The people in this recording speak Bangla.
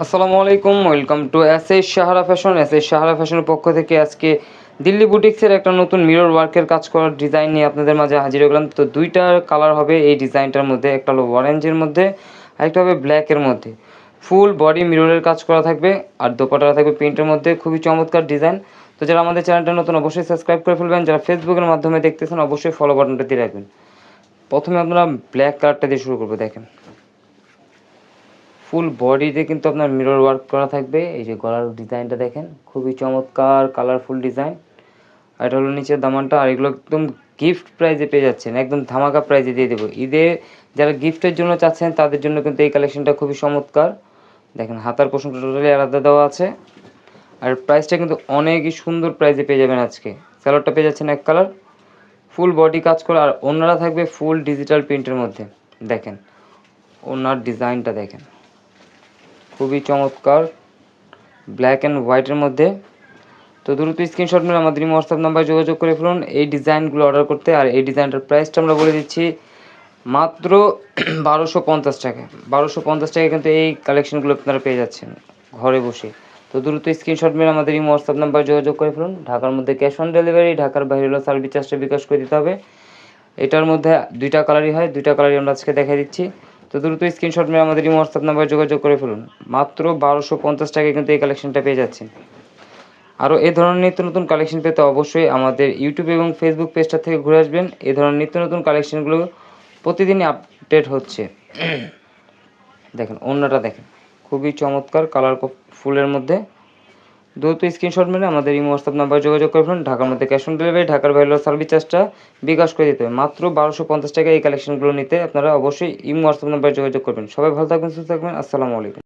আসসালামু আলাইকুম, welcome to S Sahara fashion. Sahara ফ্যাশনের পক্ষ থেকে আজকে দিল্লি বুটিক্সের একটা নতুন মিরর ওয়ার্কের কাজ করার ডিজাইন নিয়ে আপনাদের মাঝে হাজির হলাম। তো দুইটা কালার হবে এই ডিজাইনটার মধ্যে, একটা হলো অরেঞ্জের মধ্যে, আরেকটা হবে ব্ল্যাকের মধ্যে। ফুল বডি মিররের কাজ করা থাকবে আর দোপাটা থাকবে প্রিন্টের মধ্যে, খুবই চমৎকার ডিজাইন। তো যারা আমাদের চ্যানেলটা নতুন অবশ্যই সাবস্ক্রাইব করে ফেলবেন, যারা ফেসবুকের মাধ্যমে দেখতেছেন অবশ্যই ফলো বাটনটা দিয়ে রাখবেন। প্রথমে আপনারা ব্ল্যাক কালারটা দিয়ে শুরু করবো। দেখেন ফুল বডিতে কিন্তু আপনার মিরর ওয়ার্ক করা থাকবে। এই যে গলার ডিজাইনটা দেখেন, খুবই চমৎকার কালারফুল ডিজাইন। আর এটা হলো নিচের দামানটা। আর এগুলো একদম গিফট প্রাইজে পেয়ে যাচ্ছেন, একদম ধামাকা প্রাইজে দিয়ে দেবো। ঈদে যারা গিফটের জন্য চাচ্ছেন তাদের জন্য কিন্তু এই কালেকশনটা খুবই চমৎকার। দেখেন হাতার পোর্শনটা টোটালি আলাদা দেওয়া আছে। আর প্রাইসটা কিন্তু অনেকই সুন্দর প্রাইজে পেয়ে যাবেন আজকে। স্যালোডটা পেয়ে যাচ্ছেন এক কালার, ফুল বডি কাজ করা, আর ওনারা থাকবে ফুল ডিজিটাল প্রিন্টের মধ্যে। দেখেন ওনার ডিজাইনটা দেখেন, খুবই চমৎকার ব্ল্যাক অ্যান্ড হোয়াইটের মধ্যে। তো দ্রুত স্ক্রিনশট মেরে আমাদের হোয়াটসঅ্যাপ নাম্বারে যোগাযোগ করে ফেলুন এই ডিজাইনগুলো অর্ডার করতে। আর এই ডিজাইনটার প্রাইসটা আমরা বলে দিচ্ছি মাত্র 1250 টাকা। 1250 টাকা কিন্তু এই কালেকশনগুলো আপনারা পেয়ে যাচ্ছেন ঘরে বসে। তো দ্রুত স্ক্রিনশট মেরে আমাদের হোয়াটসঅ্যাপ নাম্বারে যোগাযোগ করে ফেলুন। ঢাকার মধ্যে ক্যাশ অন ডেলিভারি, ঢাকার বাইরে হলো সার্ভিস চার্জটা বিকাশ করে দিতে হবে। এটার মধ্যে দুইটা কালারই হয়, দুইটা কালারই আমরা আজকে দেখাই দিচ্ছি। তো দ্রুত স্ক্রিনশট মেরে আমাদের হোয়াটসঅ্যাপ নাম্বারে যোগাযোগ করে ফেলুন। মাত্র 1250 টাকায় কিন্তু এই কালেকশনটা পেয়ে যাচ্ছেন। আরও এই ধরনের নিত্য নতুন কালেকশন পেতে অবশ্যই আমাদের ইউটিউব এবং ফেসবুক পেজটা থেকে ঘুরে আসবেন। এই ধরনের নিত্য নতুন কালেকশনগুলো প্রতিদিনই আপডেট হচ্ছে। দেখেন ওড়নাটা দেখেন, খুবই চমৎকার কালার ফুলের মধ্যে। দ্রুত স্ক্রিনশট মেরে আমাদের এই হোয়াটসঅ্যাপ নাম্বারে যোগাযোগ করে ফেলুন। ঢাকার মধ্যে ক্যাশ অন ডেলিভারি, ঢাকার বাইরে সার্ভিস চার্জটা বিকাশ করে দিতে হবে। মাত্র 1250 টাকা এই কালেকশনগুলো নিতে আপনারা অবশ্যই হোয়াটসঅ্যাপ নাম্বারে যোগাযোগ করবেন। সবাই ভালো থাকবেন, সুস্থ থাকবেন। আসসালামু আলাইকুম।